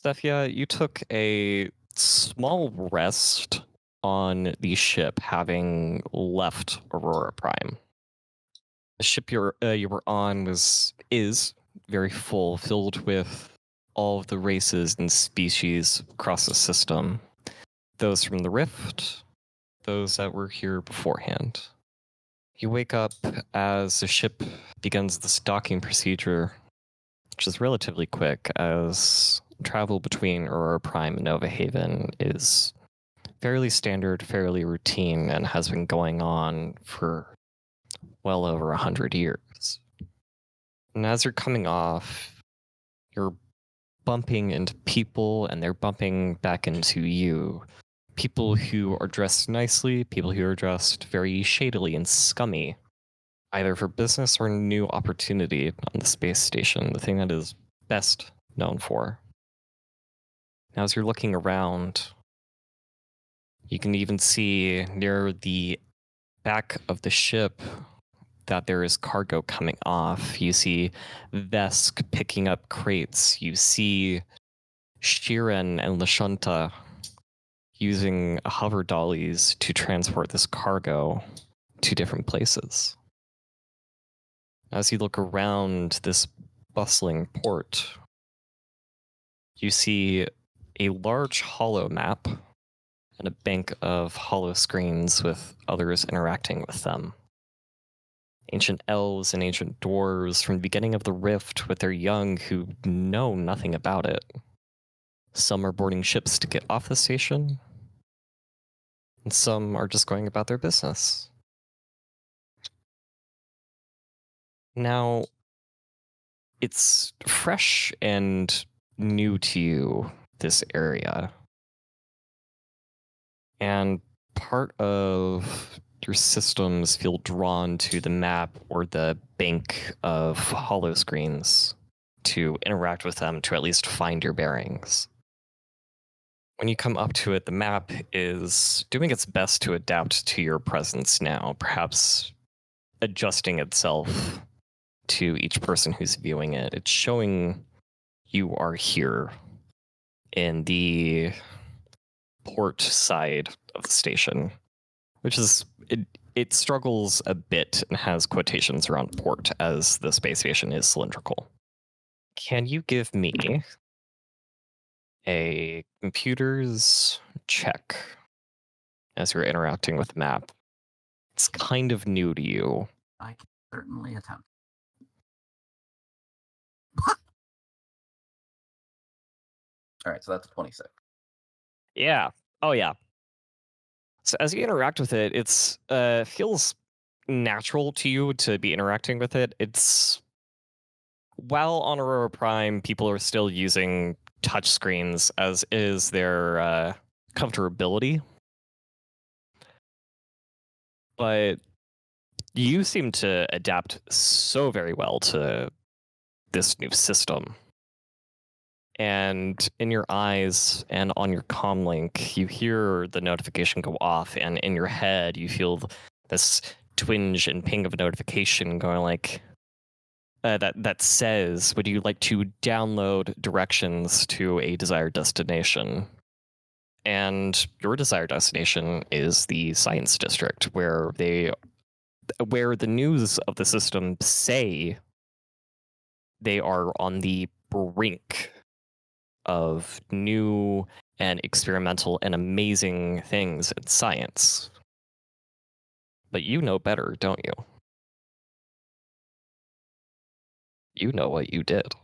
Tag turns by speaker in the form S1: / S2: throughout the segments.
S1: Sephia, you took a small rest on the ship, having left Aurora Prime. The ship you were on is very full, filled with all of the races and species across the system. Those from the Rift, those that were here beforehand. You wake up as the ship begins the docking procedure, which is relatively quick, as travel between Aurora Prime and Nova Haven is fairly standard, fairly routine, and has been going on for well over 100 years. And as you're coming off, you're bumping into people, and they're bumping back into you. People who are dressed nicely, people who are dressed very shadily and scummy, either for business or new opportunity on the space station, the thing that is best known for. Now, as you're looking around, you can even see near the back of the ship that there is cargo coming off. You see Vesk picking up crates. You see Shiren and Lashunta using hover dollies to transport this cargo to different places. As you look around this bustling port, you see a large holo map and a bank of holo screens with others interacting with them. Ancient elves and ancient dwarves from the beginning of the Rift with their young who know nothing about it. Some are boarding ships to get off the station, and some are just going about their business. Now, it's fresh and new to you, this area. And part of your systems feel drawn to the map or the bank of holo screens to interact with them to at least find your bearings. When you come up to it, the map is doing its best to adapt to your presence now, perhaps adjusting itself to each person who's viewing it. It's showing you are here in the port side of the station, which is, it struggles a bit and has quotations around port as the space station is cylindrical. Can you give me a computer's check as you're interacting with the map? It's kind of new to you.
S2: I can certainly attempt. All right, so that's 26.
S1: Yeah. Oh, yeah. So as you interact with it, it's feels natural to you to be interacting with it. It's while on Aurora Prime, people are still using touchscreens, as is their comfortability. But you seem to adapt so very well to this new system. And in your eyes and on your comlink, you hear the notification go off, and in your head, you feel this twinge and ping of a notification going like, that says, would you like to download directions to a desired destination? And your desired destination is the Science District, where the news of the system say they are on the brink of new and experimental and amazing things in science. But you know better, don't you? You know what you did.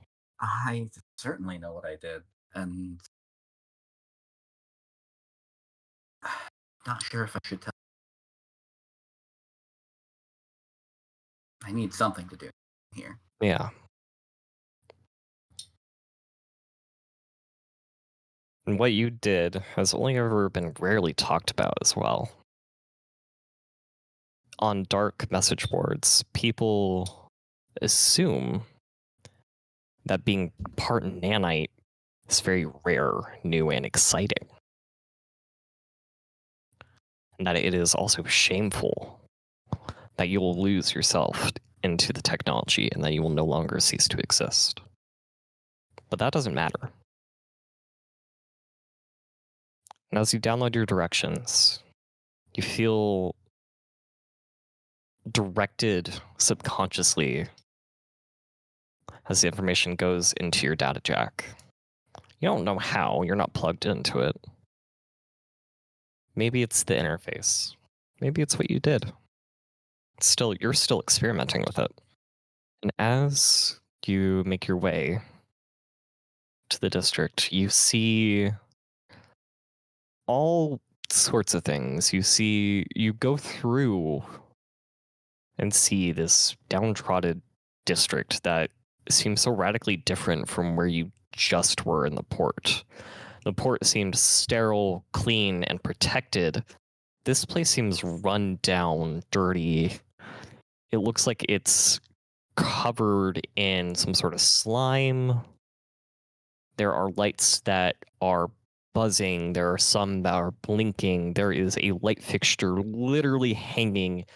S2: I certainly know what I did, and not sure if I should tell. I need something to do here.
S1: Yeah. And what you did has only ever been rarely talked about as well. On dark message boards, people assume that being part nanite is very rare, new, and exciting. And that it is also shameful that you will lose yourself into the technology and that you will no longer cease to exist. But that doesn't matter. And as you download your directions, you feel directed subconsciously as the information goes into your data jack. You don't know how, you're not plugged into it. Maybe it's the interface. Maybe it's what you did. You're still experimenting with it. And as you make your way to the district, you see all sorts of things. You go through and see this downtrodden district that seems so radically different from where you just were in the port. The port seemed sterile, clean, and protected. This place seems run down, dirty. It looks like it's covered in some sort of slime. There are lights that are buzzing. There are some that are blinking. There is a light fixture literally hanging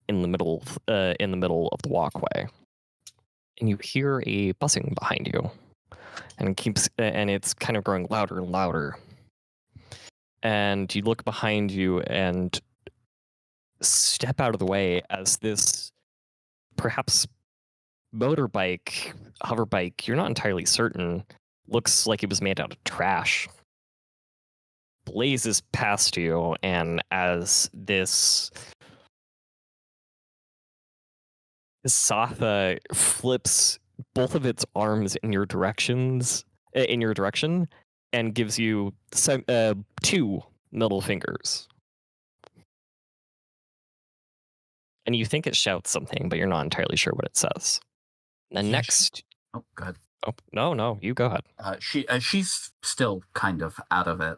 S1: in the middle of the walkway. And you hear a buzzing behind you. And it's kind of growing louder and louder. And you look behind you and step out of the way as this perhaps motorbike, hoverbike, you're not entirely certain, looks like it was made out of trash, blazes past you, and as this Satha flips both of its arms in your direction, and gives you 2 middle fingers. And you think it shouts something, but you're not entirely sure what it says. The next...
S2: Oh, go ahead.
S1: Oh, no, you go ahead.
S2: She's still kind of out of it.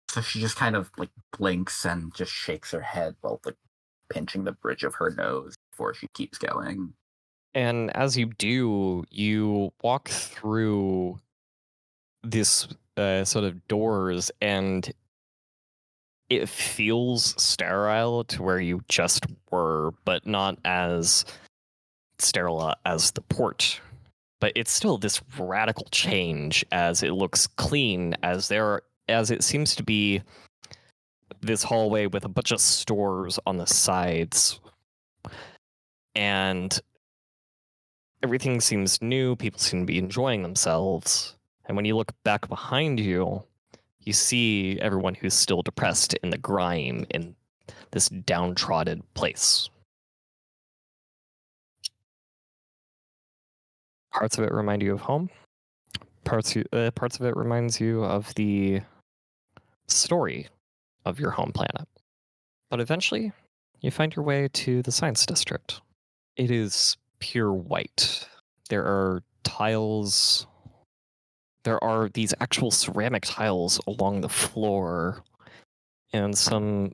S2: So she just kind of like blinks and just shakes her head while like pinching the bridge of her nose before she keeps going.
S1: And as you do, you walk through this sort of doors, and it feels sterile to where you just were, but not as sterile as the port. But it's still this radical change, as it looks clean, as it seems to be this hallway with a bunch of stores on the sides. And everything seems new, people seem to be enjoying themselves. And when you look back behind you, you see everyone who's still depressed in the grime in this downtrodden place. Parts of it remind you of home. Parts of it reminds you of the story of your home planet. But eventually, you find your way to the science district. It is pure white. There are tiles. There are these actual ceramic tiles along the floor, and some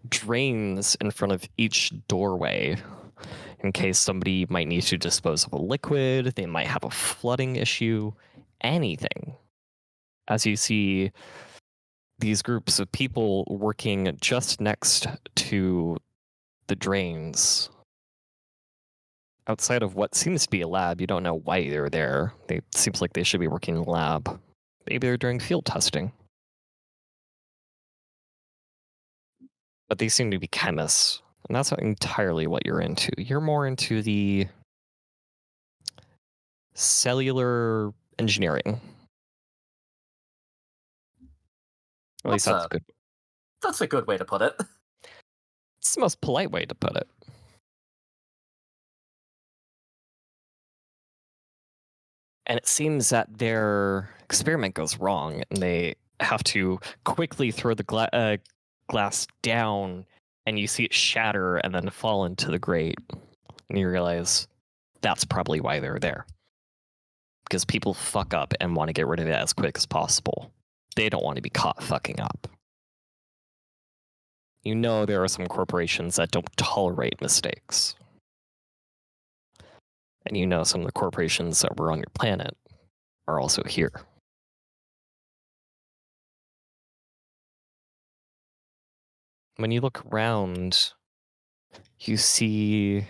S1: drains in front of each doorway in case somebody might need to dispose of a liquid, they might have a flooding issue, anything. As you see these groups of people working just next to the drains. Outside of what seems to be a lab, you don't know why they're there. It seems like they should be working in the lab. Maybe they're doing field testing. But they seem to be chemists, and that's not entirely what you're into. You're more into the cellular engineering. At least that's good.
S2: That's a good way to put it.
S1: It's the most polite way to put it. And it seems that their experiment goes wrong, and they have to quickly throw the glass down, and you see it shatter and then fall into the grate. And you realize that's probably why they're there. Because people fuck up and want to get rid of it as quick as possible. They don't want to be caught fucking up. You know there are some corporations that don't tolerate mistakes. And you know some of the corporations that were on your planet are also here. When you look around, you see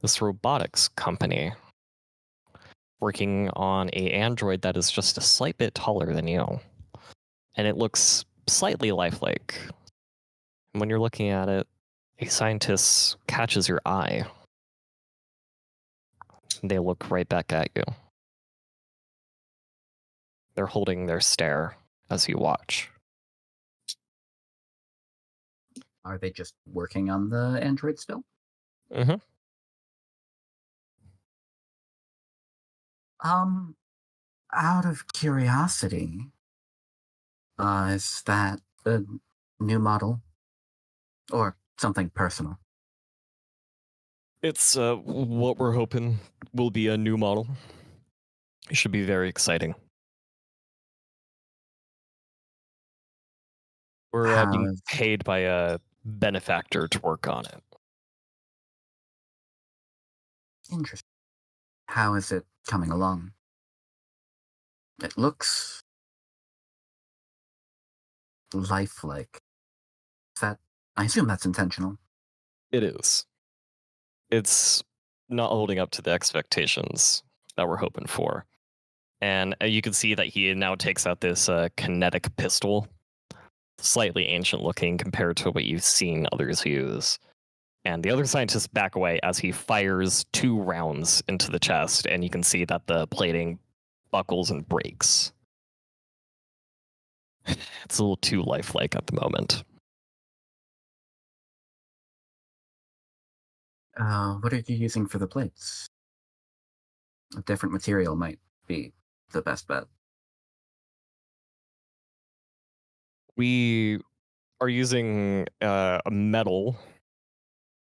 S1: this robotics company working on an android that is just a slight bit taller than you. And it looks slightly lifelike. And when you're looking at it, a scientist catches your eye. They look right back at you. They're holding their stare as you watch.
S2: Are they just working on the android still?
S1: Mm-hmm.
S2: Out of curiosity, is that a new model? Or something personal?
S1: It's what we're hoping will be a new model. It should be very exciting. We're being paid by a benefactor to work on it.
S2: Interesting. How is it coming along? It looks lifelike. I assume that's intentional.
S1: It is. It's not holding up to the expectations that we're hoping for. And you can see that he now takes out this kinetic pistol, slightly ancient looking compared to what you've seen others use. And the other scientists back away as he fires 2 rounds into the chest, and you can see that the plating buckles and breaks. It's a little too lifelike at the moment.
S2: What are you using for the plates? A different material might be the best bet.
S1: We are using a metal,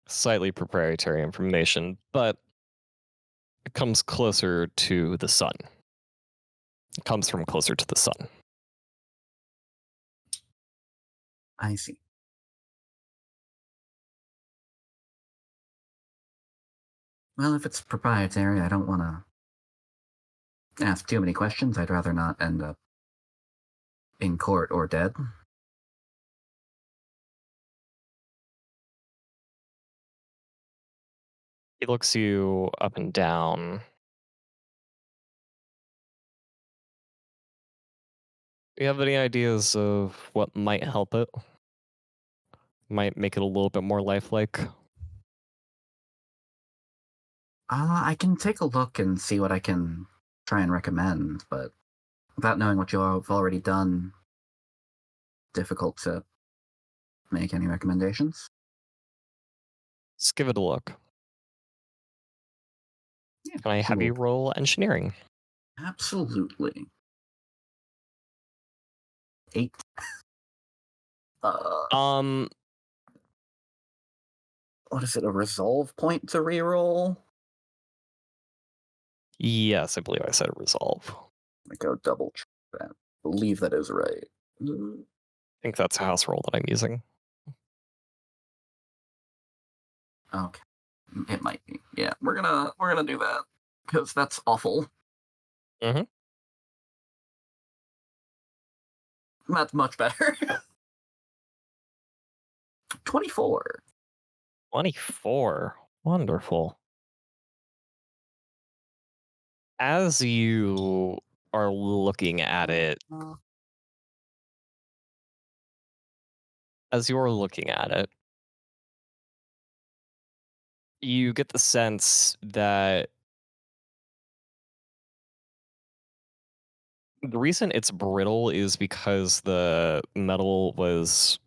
S1: slightly proprietary information, but it comes closer to the sun. It comes from closer to the sun.
S2: I see. Well, if it's proprietary, I don't want to ask too many questions. I'd rather not end up in court or dead.
S1: He looks you up and down. Do you have any ideas of what might help it? Might make it a little bit more lifelike?
S2: I can take a look and see what I can try and recommend, but without knowing what you've already done, difficult to make any recommendations.
S1: Let's give it a look.
S2: Yeah,
S1: Can I have you roll engineering?
S2: Absolutely. 8. What is it? A resolve point to reroll?
S1: Yes, I believe I said resolve.
S2: I go double check that. Believe that is right.
S1: I think that's a house roll that I'm using.
S2: Okay, it might be. Yeah, we're gonna do that because that's awful.
S1: Mm-hmm.
S2: That's much better. 24.
S1: 24. Wonderful. As you are looking at it, you get the sense that the reason it's brittle is because the metal was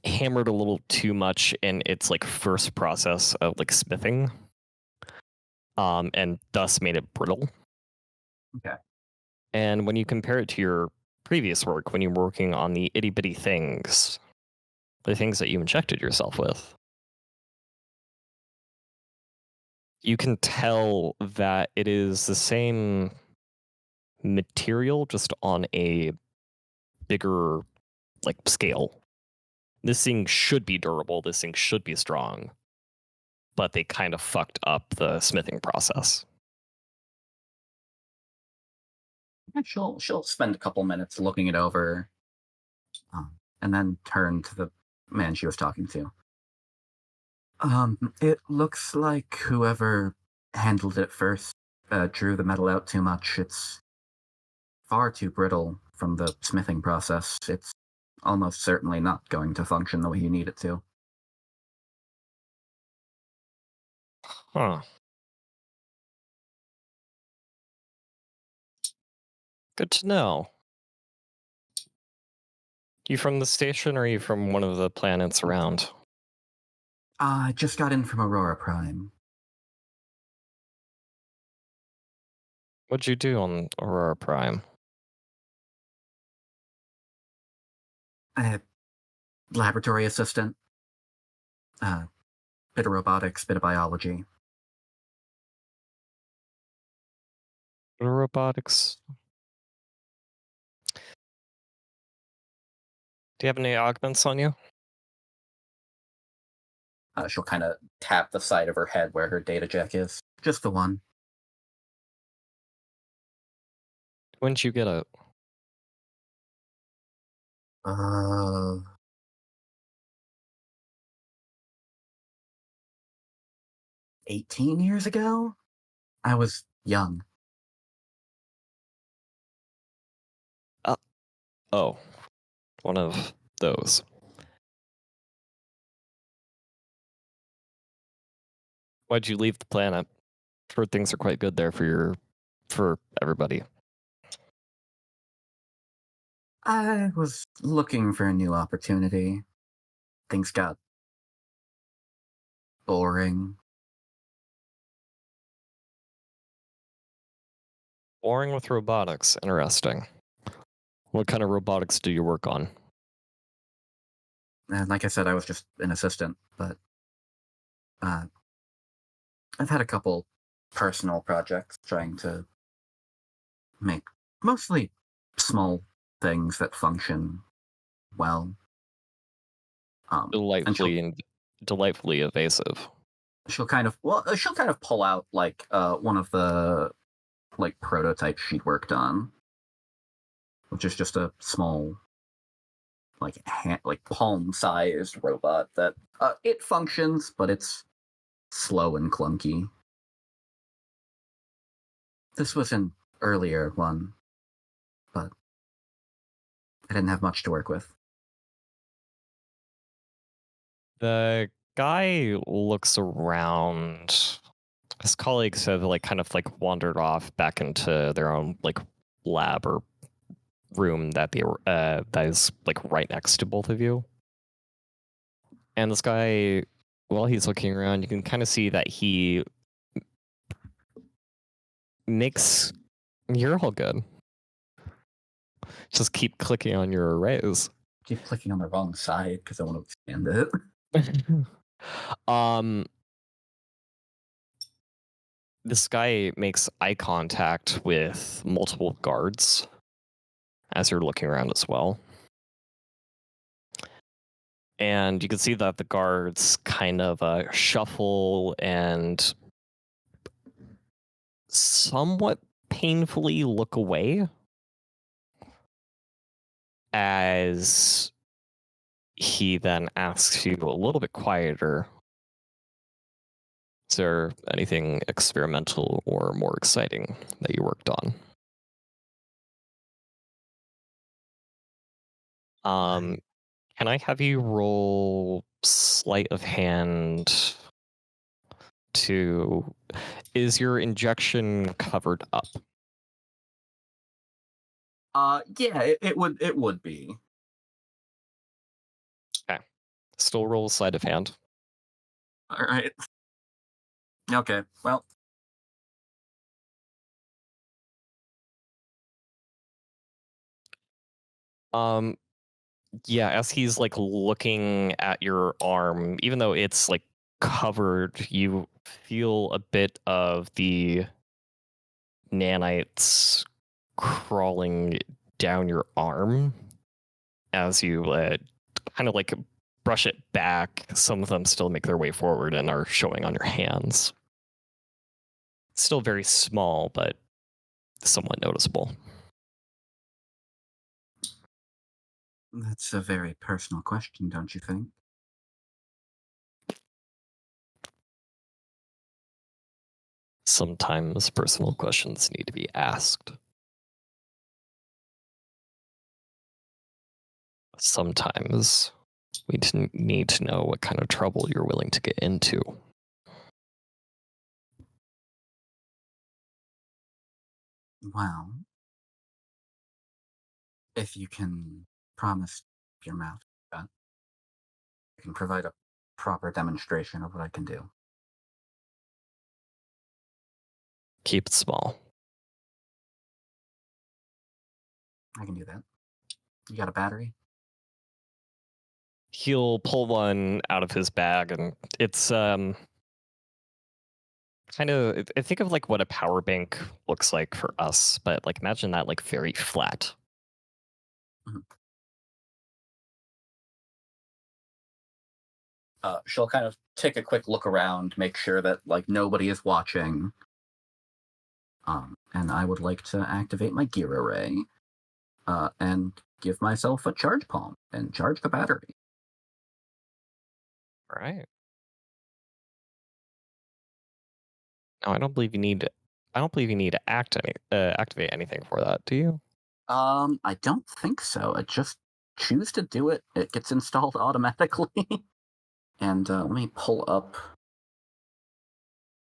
S1: hammered a little too much in its like first process of like smithing, and thus made it brittle.
S2: Okay.
S1: And when you compare it to your previous work, when you were working on the itty bitty things, the things that you injected yourself with, you can tell that it is the same material, just on a bigger like scale. This thing should be durable. This thing should be strong, but they kind of fucked up the smithing process.
S2: She'll spend a couple minutes looking it over, and then turn to the man she was talking to. It looks like whoever handled it first drew the metal out too much. It's far too brittle from the smithing process, it's almost certainly not going to function the way you need it to.
S1: Huh. Good to know. You from the station, or are you from one of the planets around?
S2: I just got in from Aurora Prime.
S1: What'd you do on Aurora Prime?
S2: Laboratory assistant. Bit of robotics, bit of biology.
S1: Robotics. Do you have any augments on you?
S2: She'll kind of tap the side of her head where her data jack is. Just the one.
S1: When'd you get it?
S2: 18 years ago? I was young.
S1: Oh, one of those. Why'd you leave the planet? Heard things are quite good there for everybody.
S2: I was looking for a new opportunity. Things got boring.
S1: Boring with robotics. Interesting. What kind of robotics do you work on?
S2: And like I said, I was just an assistant, but I've had a couple personal projects trying to make mostly small things that function well. And
S1: Delightfully evasive.
S2: she'll kind of pull out like one of the like prototypes she'd worked on, which is just a small like palm-sized robot that it functions, but it's slow and clunky. This was an earlier one, but I didn't have much to work with.
S1: The guy looks around. His colleagues have kind of wandered off back into their own lab or room that is right next to both of you. And this guy, while he's looking around, you can kind of see that he makes. You're all good. Just keep clicking on your arrays.
S2: Keep clicking on the wrong side because I want to expand it.
S1: This guy makes eye contact with multiple guards as you're looking around as well. And you can see that the guards kind of shuffle and somewhat painfully look away as he then asks you a little bit quieter. Is there anything experimental or more exciting that you worked on? Can I have you roll sleight of hand to... Is your injection covered up?
S2: Yeah, it would be.
S1: Okay. Still roll sleight of hand.
S2: All right. Okay, well.
S1: Yeah, as he's looking at your arm, even though it's covered, you feel a bit of the nanites crawling down your arm as you kind of brush it back. Some of them still make their way forward and are showing on your hands. Still very small, but somewhat noticeable.
S2: That's a very personal question, don't you think?
S1: Sometimes personal questions need to be asked. Sometimes we need to know what kind of trouble you're willing to get into.
S2: Well, if you can promise your mouth that, I can provide a proper demonstration of what I can do.
S1: Keep it small.
S2: I can do that. You got a battery?
S1: He'll pull one out of his bag, and it's kind of, I think of like what a power bank looks like for us, but like imagine that like very flat.
S2: She'll kind of take a quick look around, make sure that like nobody is watching. And I would like to activate my gear array, and give myself a charge palm and charge the battery.
S1: All right. No, I don't believe you need. I don't believe you need to activate anything for that. Do you?
S2: I don't think so. I just choose to do it. It gets installed automatically. And let me pull up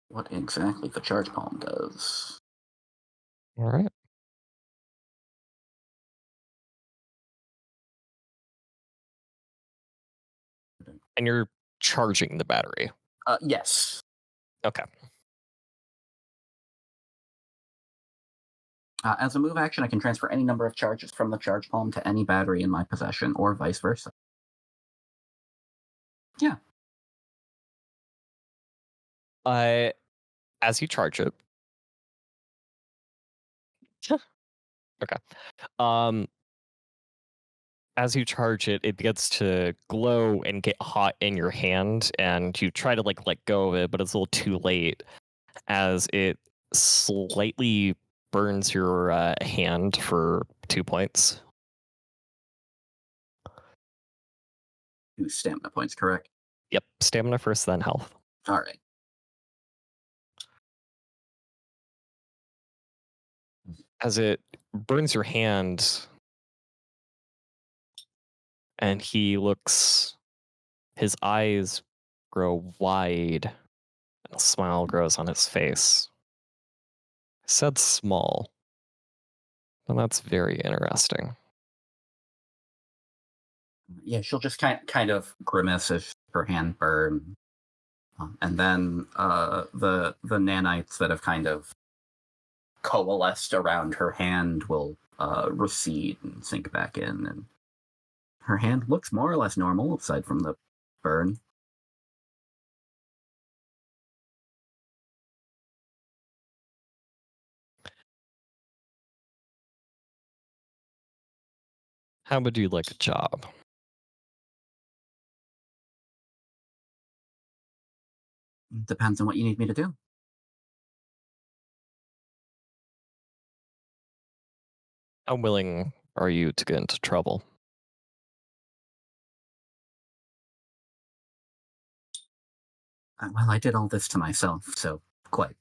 S2: what exactly the charge palm does.
S1: All right. And you're charging the battery.
S2: Yes.
S1: Okay.
S2: As a move action, I can transfer any number of charges from the charge palm to any battery in my possession, or vice versa. Yeah.
S1: As you charge it. Okay. As you charge it, it begins to glow and get hot in your hand, and you try to like let go of it, but it's a little too late as it slightly burns your hand for 2 points.
S2: 2 stamina points, correct?
S1: Yep, stamina first, then health.
S2: All right.
S1: As it burns your hand, and his eyes grow wide, and a smile grows on his face. I said small, and that's very interesting.
S2: Yeah, she'll just kind of grimace as her hand burn, and then the nanites that have kind of coalesced around her hand will recede and sink back in, and her hand looks more or less normal aside from the burn.
S1: How would you like a job?
S2: Depends on what you need me to do.
S1: How willing are you to get into trouble?
S2: Well, I did all this to myself, so quite.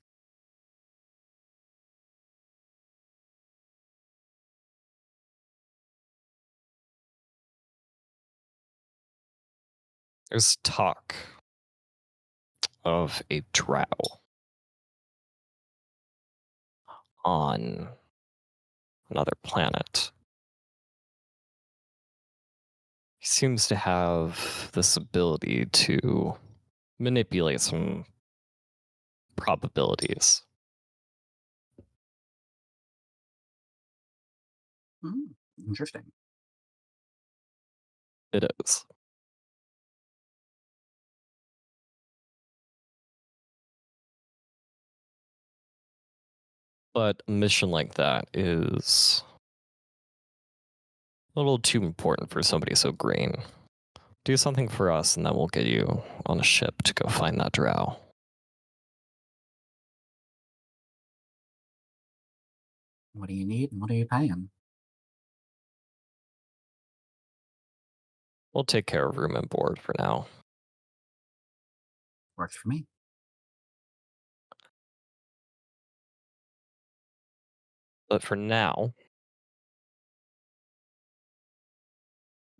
S1: There's talk of a drow on another planet. He seems to have this ability to manipulate some probabilities.
S2: Hmm, interesting.
S1: It is. But a mission like that is a little too important for somebody so green. Do something for us, and then we'll get you on a ship to go find that drow.
S2: What do you need and what are you paying?
S1: We'll take care of room and board for now.
S2: Works for me.
S1: But for now,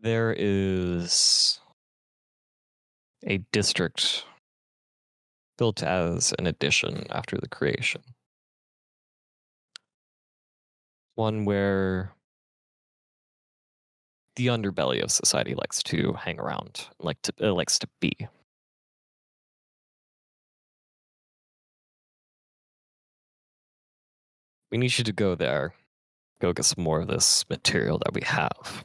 S1: There is a district built as an addition after the creation. One where the underbelly of society likes to hang around, likes to be. We need you to go there, go get some more of this material that we have.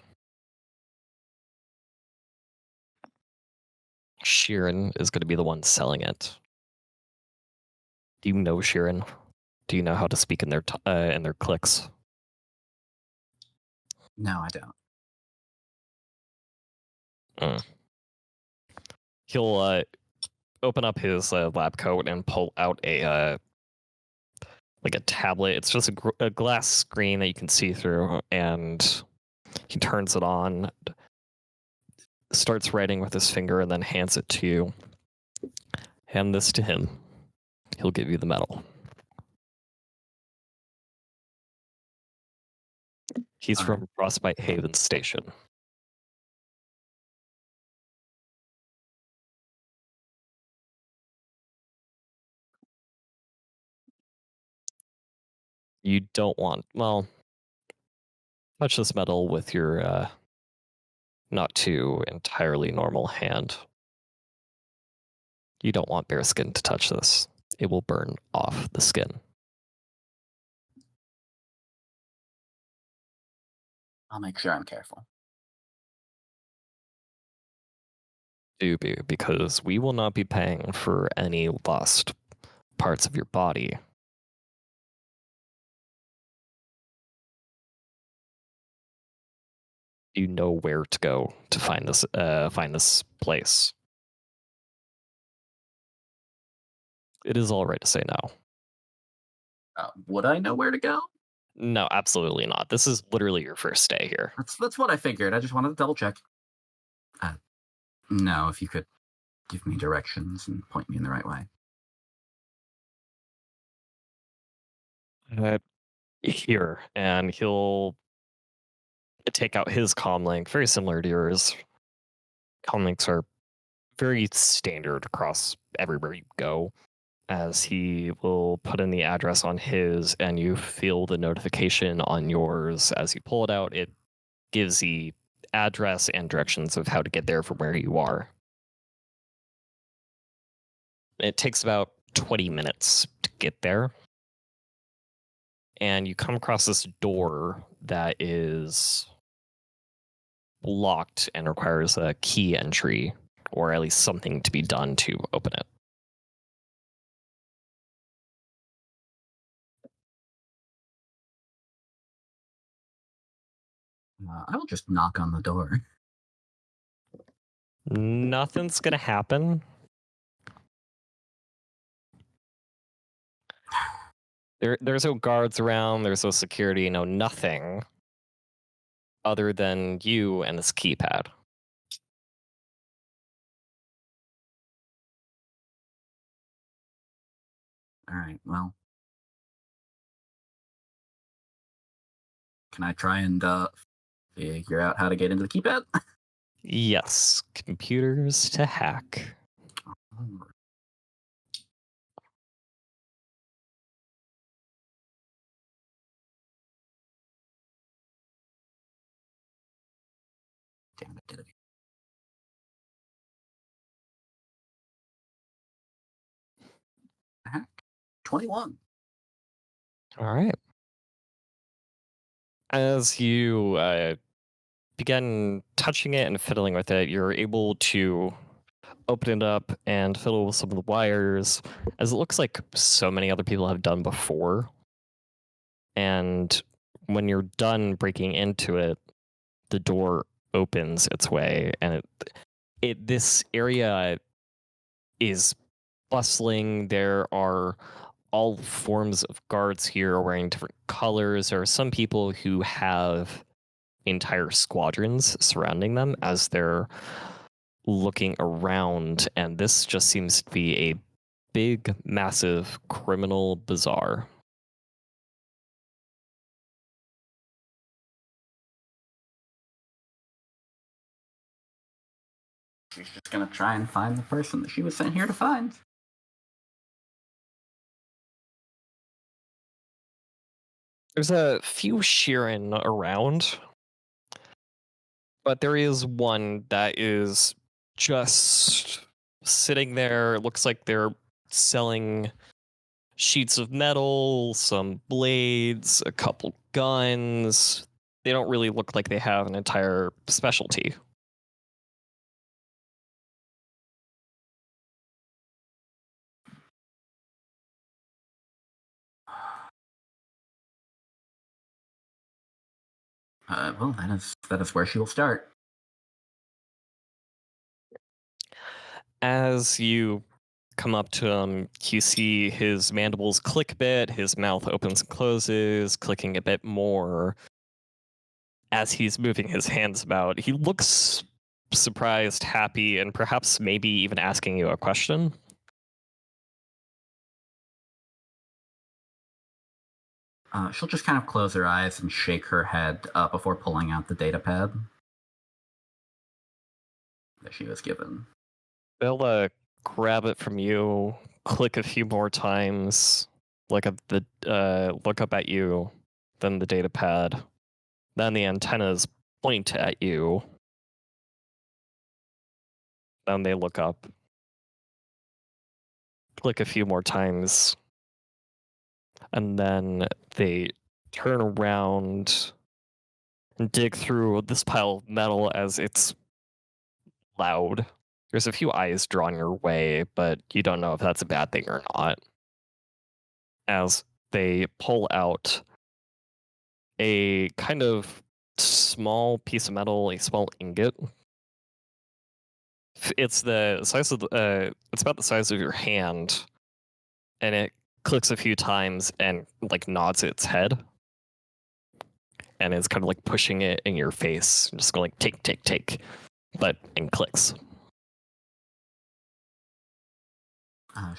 S1: Sheeran is going to be the one selling it. Do you know Sheeran? Do you know how to speak in their clicks?
S2: No, I don't.
S1: He'll open up his lab coat and pull out a tablet. It's just a glass screen that you can see through, and he turns it on, starts writing with his finger, and then hands it to you. Hand this to him. He'll give you the medal. He's from Frostbite Haven Station. You don't want, touch this medal with your not too entirely normal hand. You don't want bare skin to touch this. It will burn off the skin.
S2: I'll make sure I'm careful.
S1: Do be, because we will not be paying for any lost parts of your body. You know where to go to find this place. It is all right to say no.
S2: Would I know where to go?
S1: No, absolutely not. This is literally your first day here.
S2: That's what I figured. I just wanted to double check. No, if you could give me directions and point me in the right way.
S1: Here, and he'll take out his comlink, very similar to yours. Comlinks are very standard across everywhere you go, as he will put in the address on his, and you feel the notification on yours. As you pull it out, it gives the address and directions of how to get there from where you are. It takes about 20 minutes to get there. And you come across this door that is locked and requires a key entry, or at least something to be done to open it.
S2: I will just knock on the door.
S1: Nothing's gonna happen. There's no guards around, there's no security, no nothing other than you and this keypad.
S2: All right, well. Can I try and figure out how to get into the keypad?
S1: Yes, computers to hack.
S2: Damn it, did it. Hack. 21.
S1: All right. As you begin touching it and fiddling with it, you're able to open it up and fiddle with some of the wires, as it looks like so many other people have done before. And when you're done breaking into it, the door opens its way, and this area is bustling. There are all forms of guards here wearing different colors. There are some people who have entire squadrons surrounding them as they're looking around, and this just seems to be a big, massive criminal bazaar.
S2: She's just gonna try and find the person that she was sent here to find.
S1: There's a few Sheeran around, but there is one that is just sitting there. Looks like they're selling sheets of metal, some blades, a couple guns. They don't really look like they have an entire specialty.
S2: Well, that is where she will start.
S1: As you come up to him, you see his mandibles click a bit, his mouth opens and closes, clicking a bit more. As he's moving his hands about, he looks surprised, happy, and perhaps maybe even asking you a question.
S2: She'll just kind of close her eyes and shake her head before pulling out the data pad that she was given.
S1: They'll grab it from you, click a few more times, look up at you, then the data pad, then the antennas point at you. Then they look up, click a few more times, and then they turn around and dig through this pile of metal as it's loud. There's a few eyes drawn your way, but you don't know if that's a bad thing or not. As they pull out a kind of small piece of metal, a small ingot. It's the size of it's about the size of your hand, and it clicks a few times and like nods its head, and it's kind of like pushing it in your face, just going like take, take, take, but and clicks.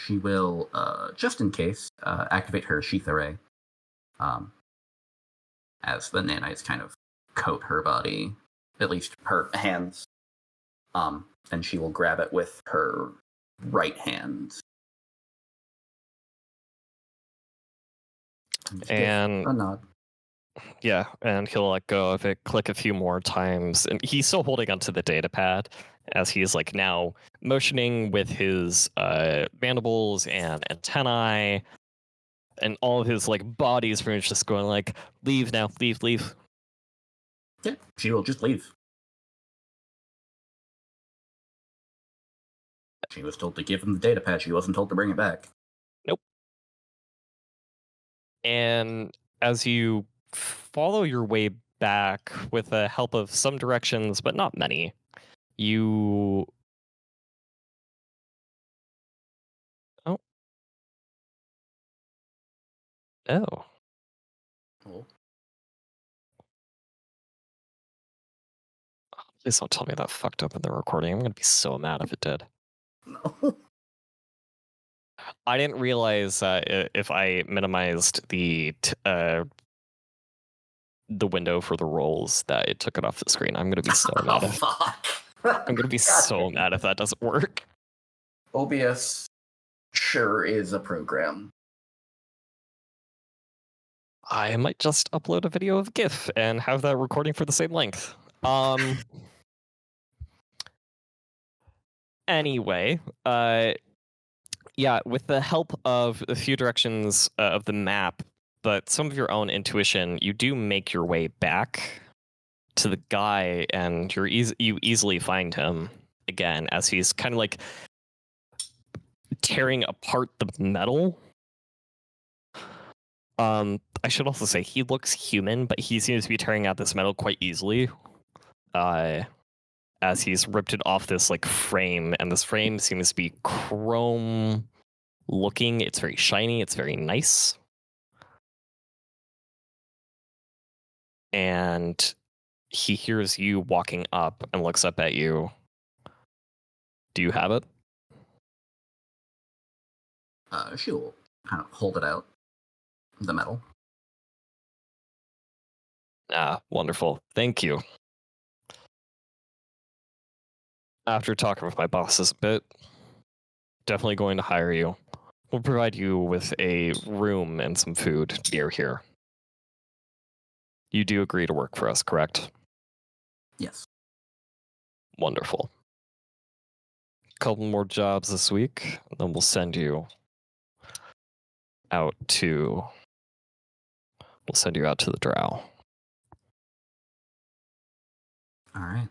S2: She will, just in case, activate her sheath array. As the nanites kind of coat her body, at least her hands. And she will grab it with her right hand.
S1: And
S2: a nod.
S1: Yeah, and he'll let go of it, click a few more times, and he's still holding onto the data pad as he's like now motioning with his mandibles and antennae, and all of his like body's pretty much just going like, leave now, leave, leave.
S2: Yeah, she will just leave. She was told to give him the data pad. She wasn't told to bring it back.
S1: Nope. And as you follow your way back with the help of some directions, but not many, you... Oh. Oh.
S2: Oh.
S1: Please don't tell me that fucked up in the recording. I'm going to be so mad if it did.
S2: No.
S1: I didn't realize if I minimized the window for the rolls that it took it off the screen. I'm going to be so mad. I'm going to be so mad if that doesn't work.
S2: OBS sure is a program.
S1: I might just upload a video of GIF and have that recording for the same length. Anyway, yeah, with the help of a few directions of the map, but some of your own intuition, you do make your way back to the guy, and you easily find him again as he's kind of like tearing apart the metal. I should also say he looks human, but he seems to be tearing out this metal quite easily. As he's ripped it off this like frame, and this frame seems to be chrome looking. It's very shiny. It's very nice. And he hears you walking up and looks up at you. Do you have it?
S2: She will kind of hold it out. The metal.
S1: Ah, wonderful. Thank you. after talking with my bosses a bit, definitely going to hire you. We'll provide you with a room and some food near here. You do agree to work for us, correct?
S2: Yes.
S1: Wonderful. Couple more jobs this week, then we'll send you out to the drow.
S2: All right.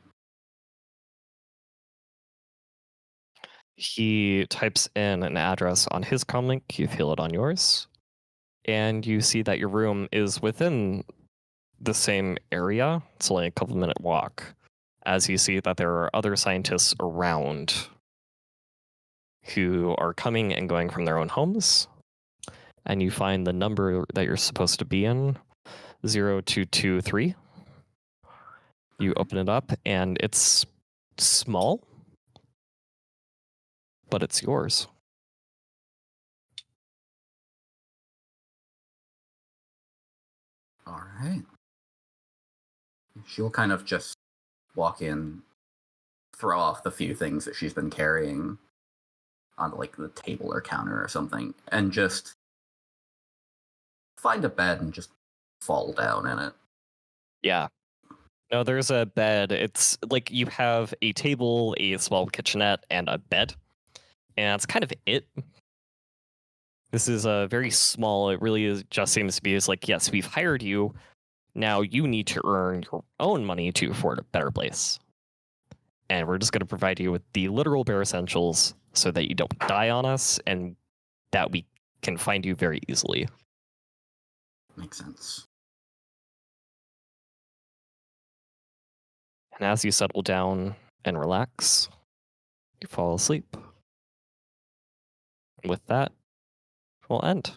S1: He types in an address on his comlink, you feel it on yours, and you see that your room is within the same area. It's only a couple-minute walk, as you see that there are other scientists around who are coming and going from their own homes, and you find the number that you're supposed to be in, 0223. You open it up, and it's small, but it's yours.
S2: All right. She'll kind of just walk in, throw off the few things that she's been carrying on like the table or counter or something, and just find a bed and just fall down in it.
S1: Yeah. No, there's a bed. It's like you have a table, a small kitchenette, and a bed. And that's kind of it. This is a very small, it really is, just seems to be is like, yes, we've hired you. Now you need to earn your own money to afford a better place. And we're just going to provide you with the literal bare essentials so that you don't die on us and that we can find you very easily.
S2: Makes sense.
S1: And as you settle down and relax, you fall asleep. And with that, we'll end.